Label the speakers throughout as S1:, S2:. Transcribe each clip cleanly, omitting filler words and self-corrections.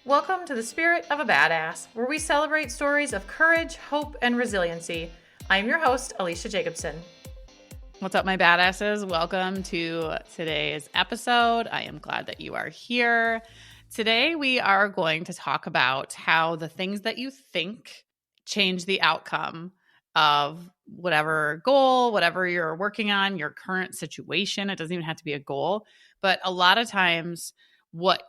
S1: Welcome to the Spirit of a Badass, where we celebrate stories of courage, hope, and resiliency. I'm your host, Alecia Jacobson.
S2: What's up, my badasses? Welcome to today's episode. I am glad that you are here. Today, we are going to talk about how the things that you think change the outcome of whatever goal, whatever you're working on, your current situation. It doesn't even have to be a goal, but a lot of times what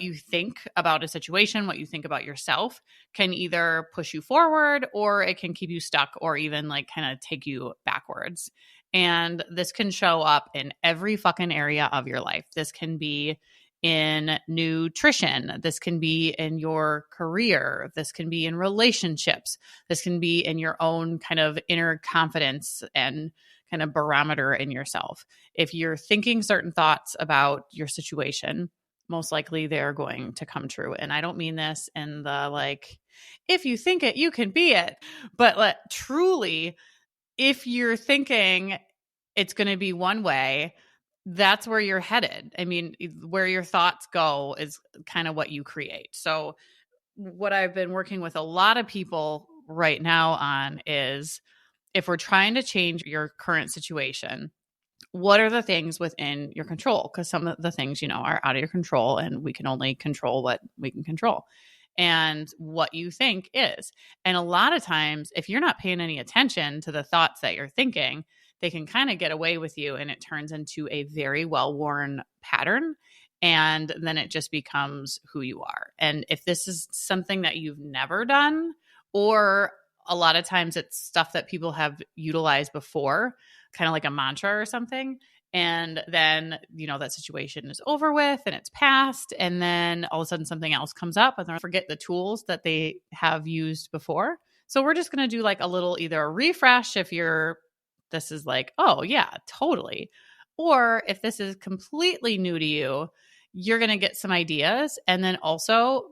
S2: you think about a situation, what you think about yourself can either push you forward or it can keep you stuck or even like kind of take you backwards. And this can show up in every fucking area of your life. This can be in nutrition. This can be in your career. This can be in relationships. This can be in your own kind of inner confidence and kind of barometer in yourself. If you're thinking certain thoughts about your situation, most likely they're going to come true. And I don't mean this in the like, if you think it, you can be it. But truly, if you're thinking it's going to be one way, that's where you're headed. I mean, where your thoughts go is kind of what you create. So what I've been working with a lot of people right now on is if we're trying to change your current situation, what are the things within your control? Because some of the things, are out of your control and we can only control what we can control and what you think is. And a lot of times, if you're not paying any attention to the thoughts that you're thinking, they can kind of get away with you and it turns into a very well-worn pattern. And then it just becomes who you are. And if this is something that you've never done, or a lot of times it's stuff that people have utilized before, kind of like a mantra or something. And then, that situation is over with and it's past. And then all of a sudden something else comes up and they forget the tools that they have used before. So we're just going to do like a little either a refresh if this is like, oh yeah, totally. Or if this is completely new to you, you're going to get some ideas and then also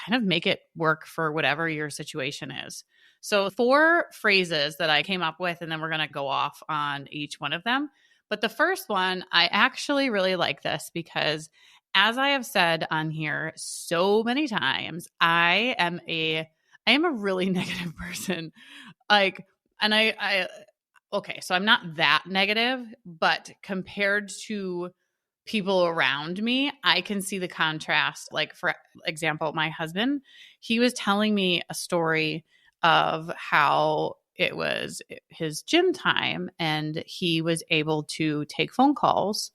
S2: kind of make it work for whatever your situation is. So 4 phrases that I came up with, and then we're going to go off on each one of them. But the first one, I actually really like this because as I have said on here so many times, I am a really negative person. Okay, so I'm not that negative, but compared to people around me, I can see the contrast. Like, for example, my husband, he was telling me a story of how it was his gym time and he was able to take phone calls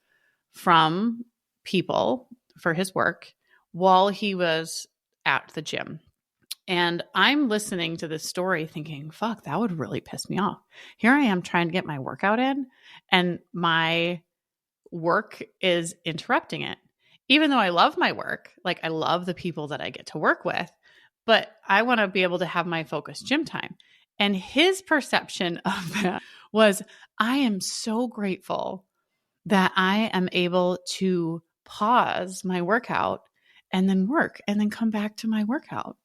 S2: from people for his work while he was at the gym. And I'm listening to this story thinking, fuck, that would really piss me off. Here I am trying to get my workout in and my work is interrupting it. Even though I love my work, like I love the people that I get to work with, but I want to be able to have my focused gym time. And his perception of that was, I am so grateful that I am able to pause my workout and then work and then come back to my workout.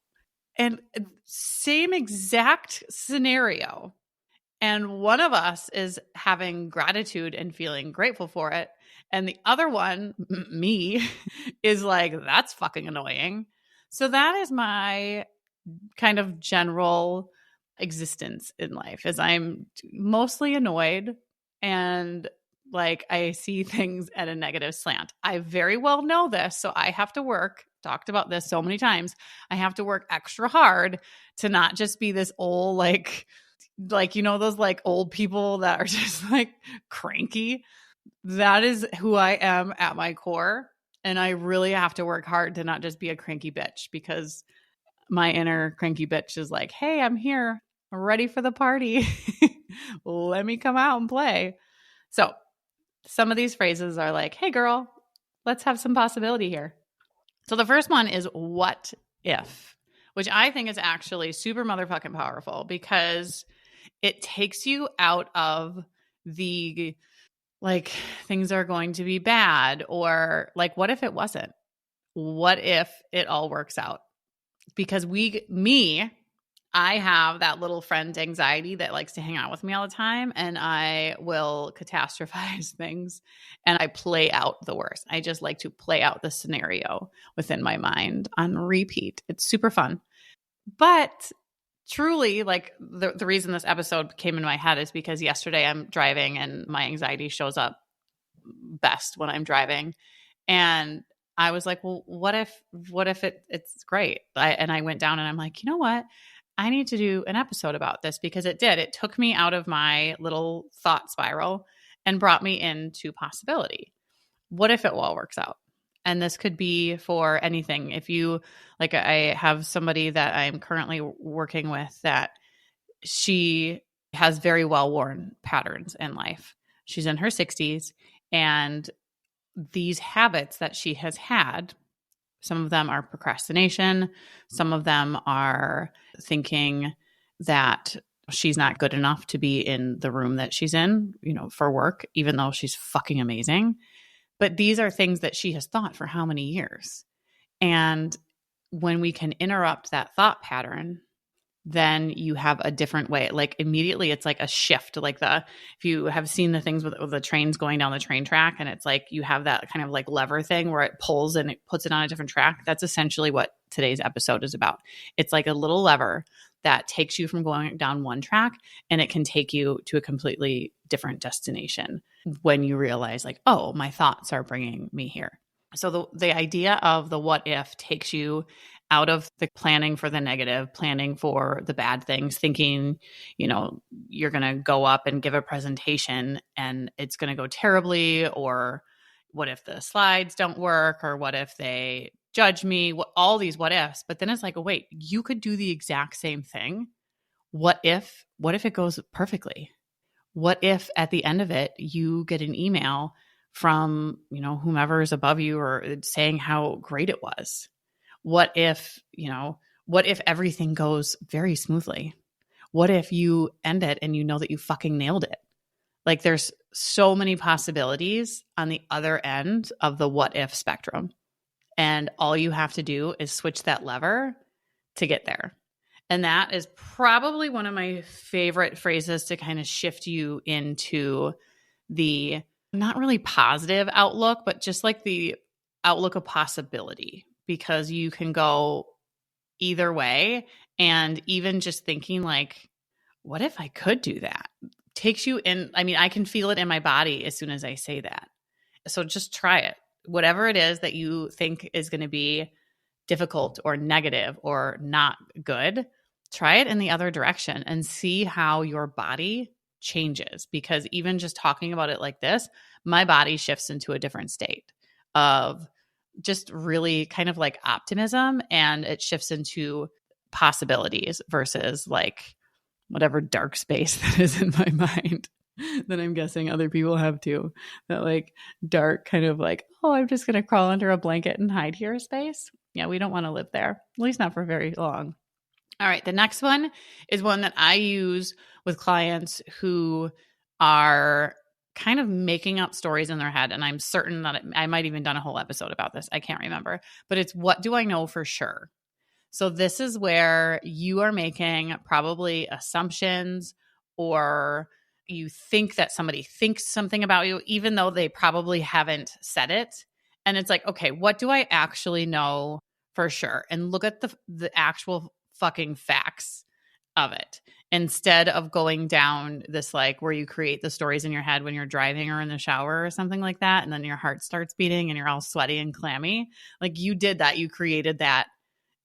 S2: And same exact scenario. And one of us is having gratitude and feeling grateful for it. And the other one, me, is like, that's fucking annoying. So that is my kind of general existence in life, is I'm mostly annoyed and like I see things at a negative slant. I very well know this, so I have to talked about this so many times. I have to work extra hard to not just be this old like those like old people that are just like cranky. That is who I am at my core. And I really have to work hard to not just be a cranky bitch, because my inner cranky bitch is like, hey, I'm here. I'm ready for the party. Let me come out and play. So some of these phrases are like, hey, girl, let's have some possibility here. So the first one is what if, which I think is actually super motherfucking powerful because it takes you out of the like things are going to be bad, or like, what if it wasn't? What if it all works out? Because I have that little friend anxiety that likes to hang out with me all the time, and I will catastrophize things and I play out the worst. I just like to play out the scenario within my mind on repeat. It's super fun. But truly, like the reason this episode came in my head is because yesterday I'm driving and my anxiety shows up best when I'm driving. And I was like, well, what if it's great? And I went down and I'm like, you know what? I need to do an episode about this because it did. It took me out of my little thought spiral and brought me into possibility. What if it all works out? And this could be for anything. If you, like, I have somebody that I'm currently working with that she has very well worn patterns in life. She's in her 60s, and these habits that she has had, some of them are procrastination, some of them are thinking that she's not good enough to be in the room that she's in, for work, even though she's fucking amazing. But these are things that she has thought for how many years? And when we can interrupt that thought pattern, then you have a different way. Like immediately it's like a shift. Like if you have seen the things with the trains going down the train track, and it's like you have that kind of like lever thing where it pulls and it puts it on a different track. That's essentially what today's episode is about. It's like a little lever that takes you from going down one track, and it can take you to a completely different destination when you realize like, oh, my thoughts are bringing me here. So the idea of the what if takes you out of the planning for the negative, planning for the bad things, thinking, you're going to go up and give a presentation and it's going to go terribly, or what if the slides don't work, or what if they judge me, all these what ifs. But then it's like, oh, wait, you could do the exact same thing. What if it goes perfectly? What if at the end of it, you get an email from, whomever is above you or saying how great it was? What if everything goes very smoothly? What if you end it and you know that you fucking nailed it? Like there's so many possibilities on the other end of the what if spectrum. And all you have to do is switch that lever to get there. And that is probably one of my favorite phrases to kind of shift you into the not really positive outlook, but just like the outlook of possibility, because you can go either way. And even just thinking like, what if I could do that? Takes you in. I mean, I can feel it in my body as soon as I say that. So just try it. Whatever it is that you think is going to be difficult or negative or not good, try it in the other direction and see how your body changes. Because even just talking about it like this, my body shifts into a different state of just really kind of like optimism, and it shifts into possibilities versus like whatever dark space that is in my mind that I'm guessing other people have too. That like dark kind of like, oh, I'm just going to crawl under a blanket and hide here space. Yeah, we don't want to live there, at least not for very long. All right, the next one is one that I use with clients who are kind of making up stories in their head. And I'm certain that I might even done a whole episode about this. I can't remember, but it's what do I know for sure? So this is where you are making probably assumptions, or you think that somebody thinks something about you, even though they probably haven't said it. And it's like, okay, what do I actually know for sure? And look at the actual fucking facts of it, instead of going down this like where you create the stories in your head when you're driving or in the shower or something like that. And then your heart starts beating and you're all sweaty and clammy. Like you did that. You created that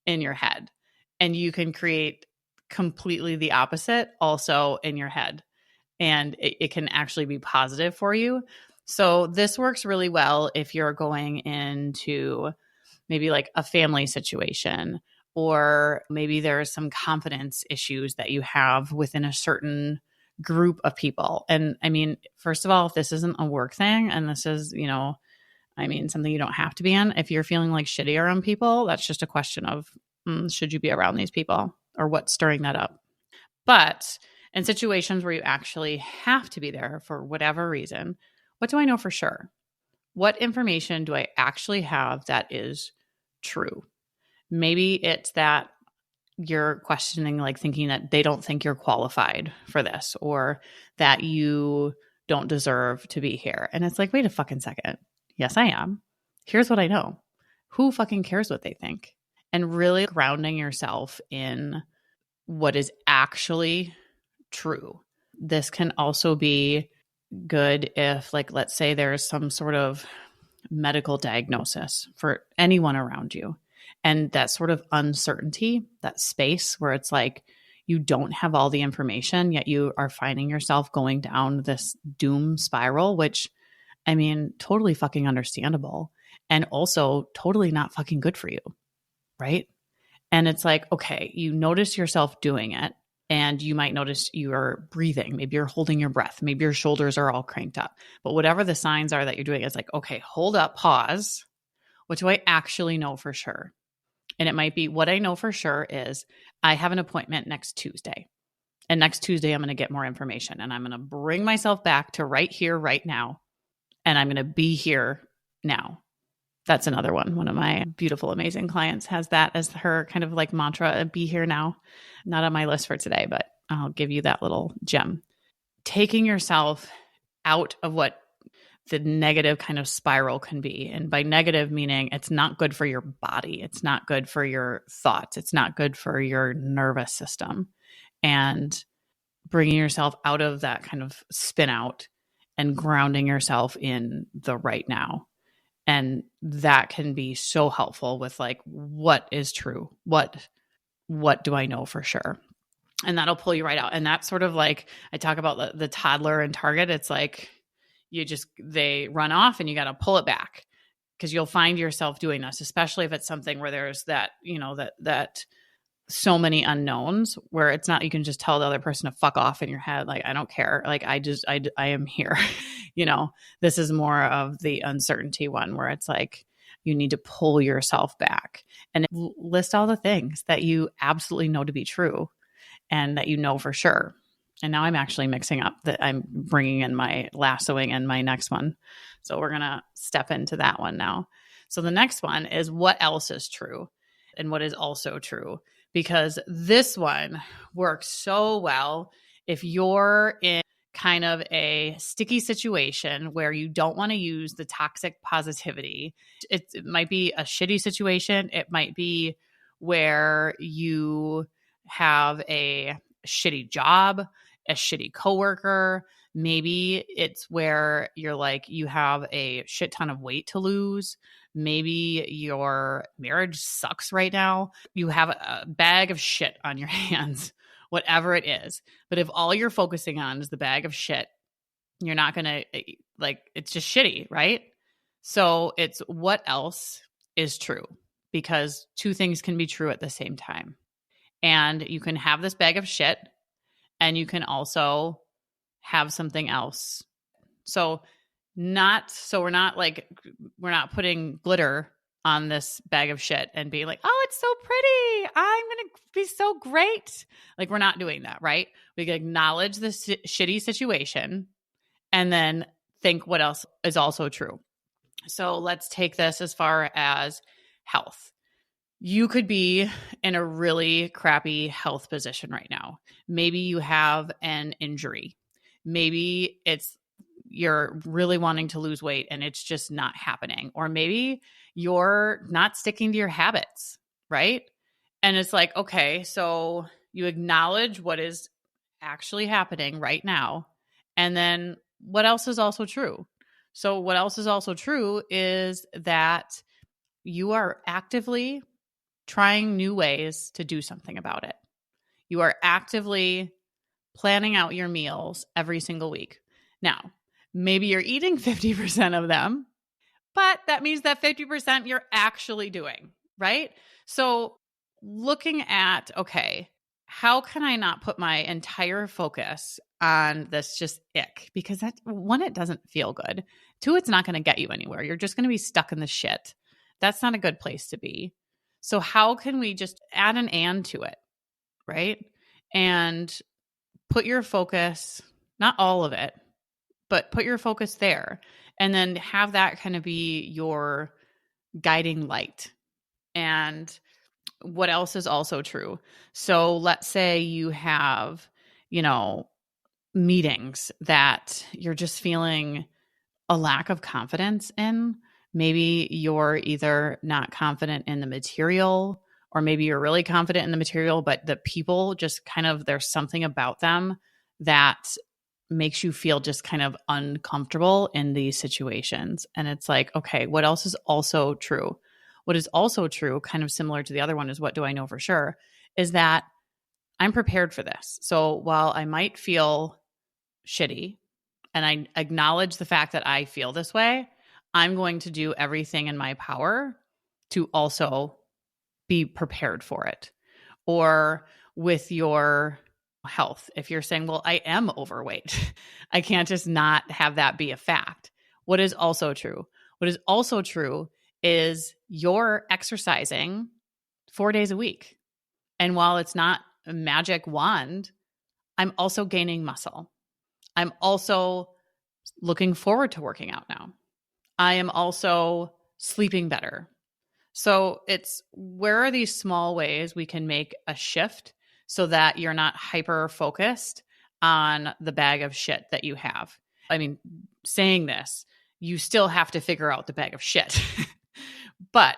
S2: in your head, and you can create completely the opposite also in your head. And it can actually be positive for you. So this works really well if you're going into maybe like a family situation, or maybe there's some confidence issues that you have within a certain group of people. And I mean, first of all, if this isn't a work thing and this is, something you don't have to be in, if you're feeling like shitty around people, that's just a question of should you be around these people, or what's stirring that up? But in situations where you actually have to be there for whatever reason, what do I know for sure? What information do I actually have that is true? Maybe it's that you're questioning, like thinking that they don't think you're qualified for this or that you don't deserve to be here. And it's like, wait a fucking second. Yes, I am. Here's what I know. Who fucking cares what they think? And really grounding yourself in what is actually true. This can also be good if, like, let's say there's some sort of medical diagnosis for anyone around you. And that sort of uncertainty, that space where it's like you don't have all the information, yet you are finding yourself going down this doom spiral, which, I mean, totally fucking understandable. And also totally not fucking good for you. Right. And it's like, okay, you notice yourself doing it. And you might notice you're breathing. Maybe you're holding your breath. Maybe your shoulders are all cranked up. But whatever the signs are that you're doing, it's like, okay, hold up, pause. What do I actually know for sure? And it might be, what I know for sure is I have an appointment next Tuesday. And next Tuesday, I'm going to get more information. And I'm going to bring myself back to right here, right now. And I'm going to be here now. That's another one. One of my beautiful, amazing clients has that as her kind of like mantra, be here now. Not on my list for today, but I'll give you that little gem. Taking yourself out of what the negative kind of spiral can be. And by negative, meaning it's not good for your body. It's not good for your thoughts. It's not good for your nervous system. And bringing yourself out of that kind of spin out and grounding yourself in the right now. And that can be so helpful with like, what is true? What do I know for sure? And that'll pull you right out. And that's sort of like, I talk about the toddler and Target. It's like, they run off and you got to pull it back because you'll find yourself doing this, especially if it's something where there's that, that so many unknowns where it's not, you can just tell the other person to fuck off in your head. Like, I don't care. Like, I am here. This is more of the uncertainty one where it's like, you need to pull yourself back and list all the things that you absolutely know to be true and that you know for sure. And now I'm actually mixing up that I'm bringing in my lassoing and my next one. So we're going to step into that one now. So the next one is what else is true and what is also true, because this one works so well if you're in kind of a sticky situation where you don't want to use the toxic positivity. It might be a shitty situation. It might be where you have a shitty job, a shitty coworker. Maybe it's where you're like, you have a shit ton of weight to lose. Maybe your marriage sucks right now. You have a bag of shit on your hands, whatever it is. But if all you're focusing on is the bag of shit, you're not going to, like, it's just shitty, right? So it's what else is true, because two things can be true at the same time. And you can have this bag of shit and you can also have something else. So we're not putting glitter on this bag of shit and being like, oh, it's so pretty, I'm going to be so great. Like, we're not doing that, right? We can acknowledge the shitty situation and then think what else is also true. So let's take this as far as health. You could be in a really crappy health position right now. Maybe you have an injury. Maybe you're really wanting to lose weight and it's just not happening. Or maybe you're not sticking to your habits, right? And it's like, okay, so you acknowledge what is actually happening right now. And then what else is also true? So what else is also true is that you are actively trying new ways to do something about it. You are actively planning out your meals every single week. Now, maybe you're eating 50% of them, but that means that 50% you're actually doing, right? So looking at, okay, how can I not put my entire focus on this just ick? Because one, it doesn't feel good. Two, it's not going to get you anywhere. You're just going to be stuck in the shit. That's not a good place to be. So how can we just add an and to it, right? And put your focus, not all of it, but put your focus there. And then have that kind of be your guiding light. And what else is also true? So let's say you have, meetings that you're just feeling a lack of confidence in. Maybe you're either not confident in the material, or maybe you're really confident in the material, but the people just kind of, there's something about them that makes you feel just kind of uncomfortable in these situations. And it's like, okay, what else is also true? What is also true, kind of similar to the other one, is what do I know for sure, is that I'm prepared for this. So while I might feel shitty and I acknowledge the fact that I feel this way, I'm going to do everything in my power to also be prepared for it. Or with your health, if you're saying, well, I am overweight, I can't just not have that be a fact. What is also true? What is also true is you're exercising 4 days a week. And while it's not a magic wand, I'm also gaining muscle. I'm also looking forward to working out now. I am also sleeping better. So it's, where are these small ways we can make a shift so that you're not hyper focused on the bag of shit that you have? I mean, saying this, you still have to figure out the bag of shit. But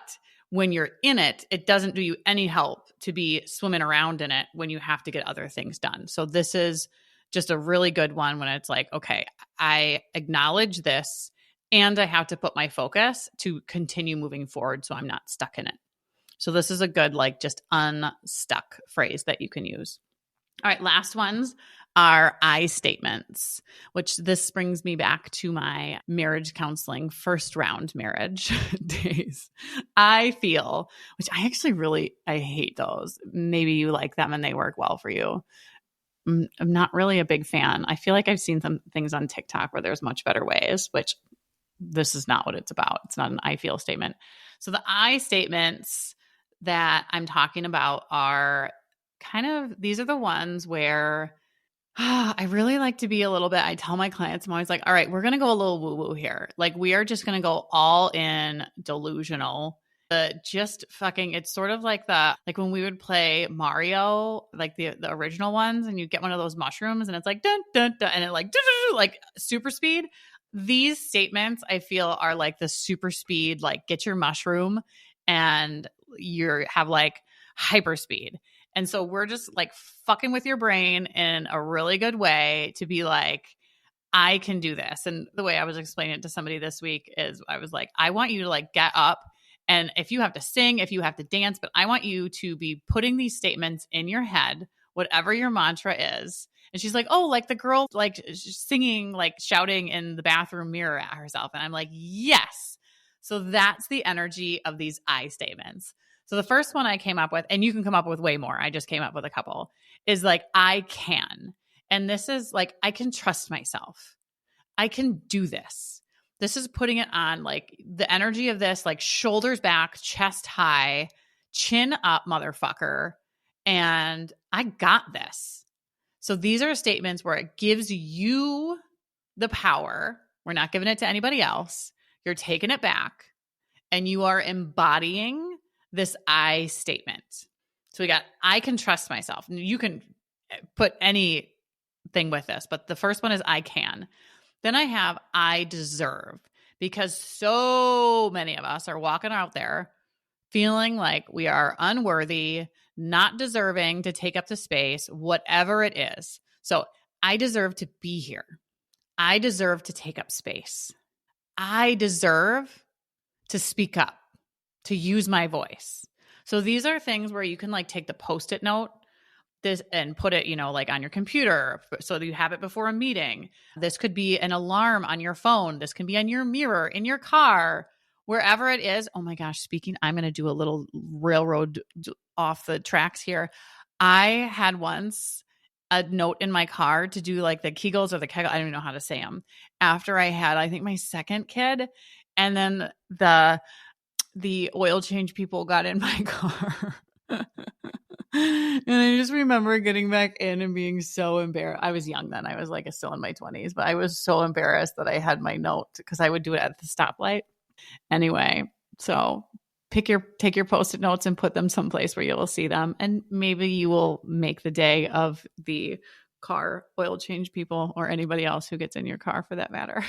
S2: when you're in it, it doesn't do you any help to be swimming around in it when you have to get other things done. So this is just a really good one when it's like, okay, I acknowledge this and I have to put my focus to continue moving forward so I'm not stuck in it. So this is a good, like, just unstuck phrase that you can use. All right, last ones are I statements, which this brings me back to my marriage counseling first round marriage days. I feel, which I actually I hate those. Maybe you like them and they work well for you. I'm not really a big fan. I feel like I've seen some things on TikTok where there's much better ways, which this is not what it's about. It's not an I feel statement. So the I statements that I'm talking about are kind of, these are the ones where I really like to be a little bit, I tell my clients, I'm always like, all right, we're going to go a little woo woo here. Like, we are just going to go all in delusional. Just fucking, it's sort of like like when we would play Mario, like the original ones, and you get one of those mushrooms and it's like, dun, dun, dun, and it like super speed. These statements I feel are like the super speed, like get your mushroom and you have like hyper speed. And so we're just like fucking with your brain in a really good way to be like, I can do this. And the way I was explaining it to somebody this week is I was like, I want you to like get up, and if you have to sing, if you have to dance, but I want you to be putting these statements in your head, whatever your mantra is. And she's like, oh, like the girl, like singing, like shouting in the bathroom mirror at herself. And I'm like, yes. So that's the energy of these I statements. So the first one I came up with, and you can come up with way more, I just came up with a couple, is like, I can. And this is like, I can trust myself. I can do this. This is putting it on, like the energy of this, like shoulders back, chest high, chin up, motherfucker. And I got this. So these are statements where it gives you the power. We're not giving it to anybody else. You're taking it back and you are embodying this I statement. So we got, I can trust myself. You can put anything with this, but the first one is I can. Then I have I deserve, because so many of us are walking out there feeling like we are unworthy, not deserving to take up the space, whatever it is. So I deserve to be here. I deserve to take up space. I deserve to speak up, to use my voice. So these are things where you can like take the Post-it note this and put it, like on your computer so that you have it before a meeting. This could be an alarm on your phone. This can be on your mirror, in your car, wherever it is. Oh my gosh, I'm going to do a little railroad off the tracks here. I had once a note in my car to do like the Kegels or the Kegel. I don't even know how to say them. After I had, I think, my second kid, and then the oil change people got in my car. And I just remember getting back in and being so embarrassed. I was young then. I was like still in my 20s, but I was so embarrassed that I had my note because I would do it at the stoplight. Anyway, so take your Post-it notes and put them someplace where you'll see them. And maybe you will make the day of the car oil change people or anybody else who gets in your car for that matter.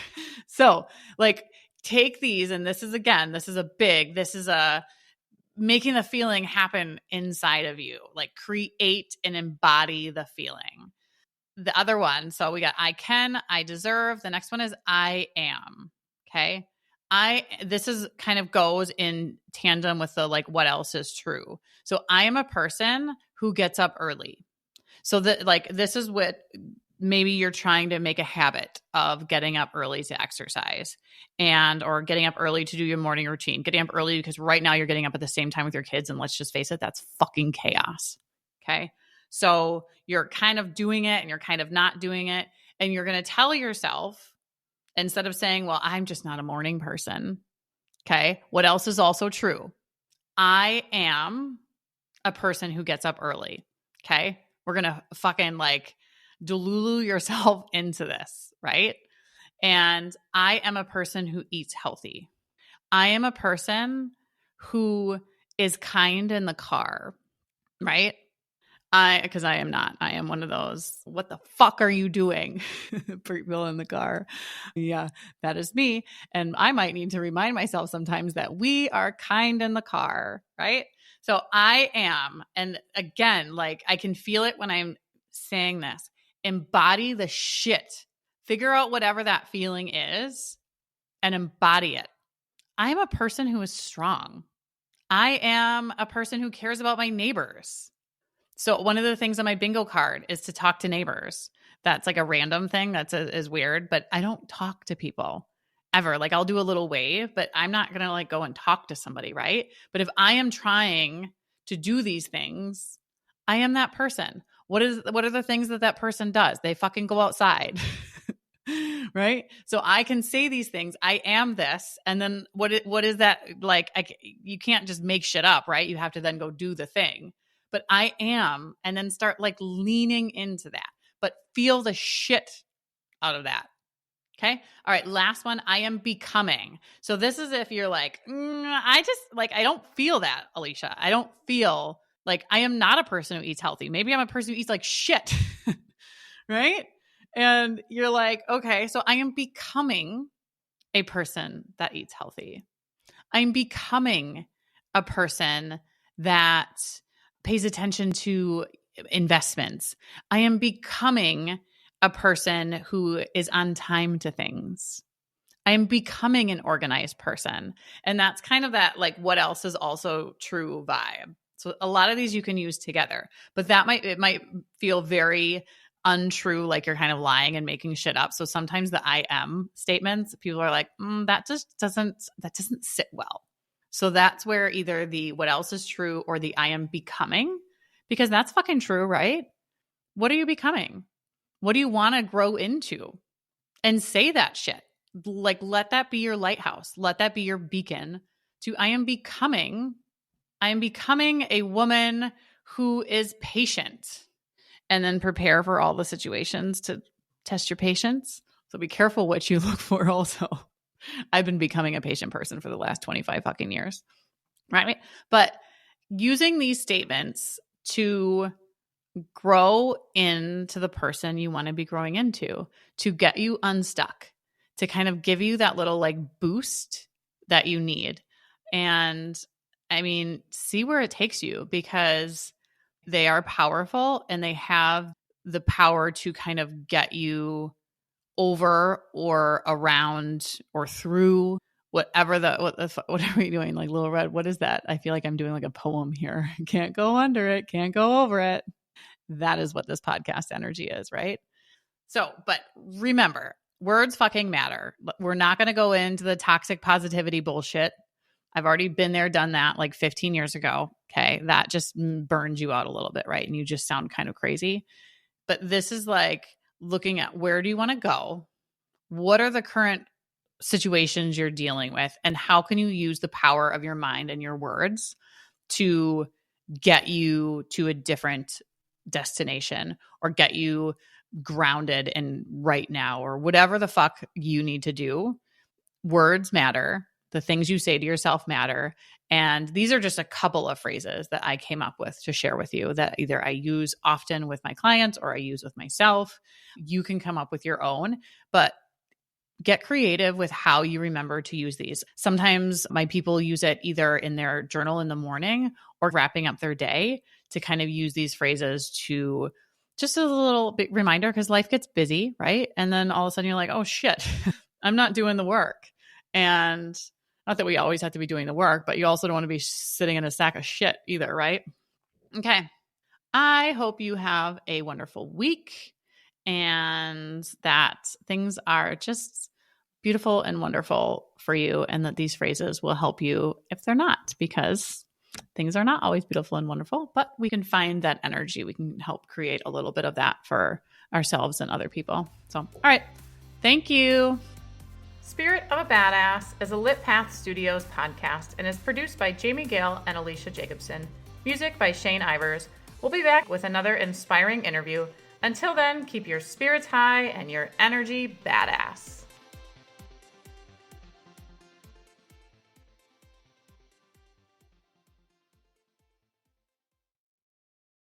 S2: So like take these, and this is a making the feeling happen inside of you, like create and embody the feeling. The other one, so we got I can, I deserve. The next one is I am. Okay. This is kind of goes in tandem with the like, what else is true? So I am a person who gets up early. So that like, this is what maybe you're trying to make a habit of getting up early to exercise or getting up early to do your morning routine, getting up early because right now you're getting up at the same time with your kids. And let's just face it, that's fucking chaos. Okay. So you're kind of doing it and you're kind of not doing it. And you're going to tell yourself, instead of saying, well, I'm just not a morning person. Okay. What else is also true? I am a person who gets up early. Okay. We're going to fucking like delulu yourself into this, right? And I am a person who eats healthy. I am a person who is kind in the car, right? Because I am not. I am one of those, what the fuck are you doing? People in the car. Yeah, that is me. And I might need to remind myself sometimes that we are kind in the car, right? So I am. And again, like I can feel it when I'm saying this. Embody the shit. Figure out whatever that feeling is and embody it. I am a person who is strong. I am a person who cares about my neighbors. So one of the things on my bingo card is to talk to neighbors. That's like a random thing is weird, but I don't talk to people ever. Like I'll do a little wave, but I'm not going to like go and talk to somebody, right? But if I am trying to do these things, I am that person. What are the things that person does? They fucking go outside. Right? So I can say these things. I am this. And then what is that like? You can't just make shit up, right? You have to then go do the thing. But I am, and then start like leaning into that, but feel the shit out of that. Okay. All right. Last one. I am becoming. So this is if you're like, I don't feel that, Alecia. I don't feel like I am not a person who eats healthy. Maybe I'm a person who eats like shit. Right. And you're like, okay, so I am becoming a person that eats healthy. I'm becoming a person that pays attention to investments. I am becoming a person who is on time to things. I am becoming an organized person. And that's kind of that, like, what else is also true vibe. So a lot of these you can use together, but it might feel very untrue, like you're kind of lying and making shit up. So sometimes the I am statements, people are like, that doesn't sit well. So that's where either the what else is true or the I am becoming, because that's fucking true, right? What are you becoming? What do you want to grow into? And say that shit. Like, let that be your lighthouse. Let that be your beacon to I am becoming a woman who is patient. And then prepare for all the situations to test your patience. So be careful what you look for also. I've been becoming a patient person for the last 25 fucking years. Right? But using these statements to grow into the person you want to be growing into, to get you unstuck, to kind of give you that little like boost that you need. And I mean, see where it takes you, because they are powerful and they have the power to kind of get you over or around or through whatever what are we doing? Like Little Red, what is that? I feel like I'm doing like a poem here. Can't go under it, can't go over it. That is what this podcast energy is, right? So, but remember, words fucking matter. We're not going to go into the toxic positivity bullshit. I've already been there, done that like 15 years ago. Okay. That just burns you out a little bit, right? And you just sound kind of crazy. But this is like looking at, where do you want to go? What are the current situations you're dealing with? And how can you use the power of your mind and your words to get you to a different destination, or get you grounded in right now, or whatever the fuck you need to do? Words matter. The things you say to yourself matter. And these are just a couple of phrases that I came up with to share with you that either I use often with my clients or I use with myself. You can come up with your own, but get creative with how you remember to use these. Sometimes my people use it either in their journal in the morning or wrapping up their day to kind of use these phrases to just as a little bit reminder, because life gets busy, right? And then all of a sudden you're like, oh shit, I'm not doing the work. And not that we always have to be doing the work, but you also don't want to be sitting in a sack of shit either, right? Okay. I hope you have a wonderful week and that things are just beautiful and wonderful for you, and that these phrases will help you if they're not, because things are not always beautiful and wonderful, but we can find that energy. We can help create a little bit of that for ourselves and other people. So, all right. Thank you.
S1: Spirit of a Badass is a Lit Path Studios podcast and is produced by Jamie Gale and Alecia Jacobson. Music by Shane Ivers. We'll be back with another inspiring interview. Until then, keep your spirits high and your energy badass.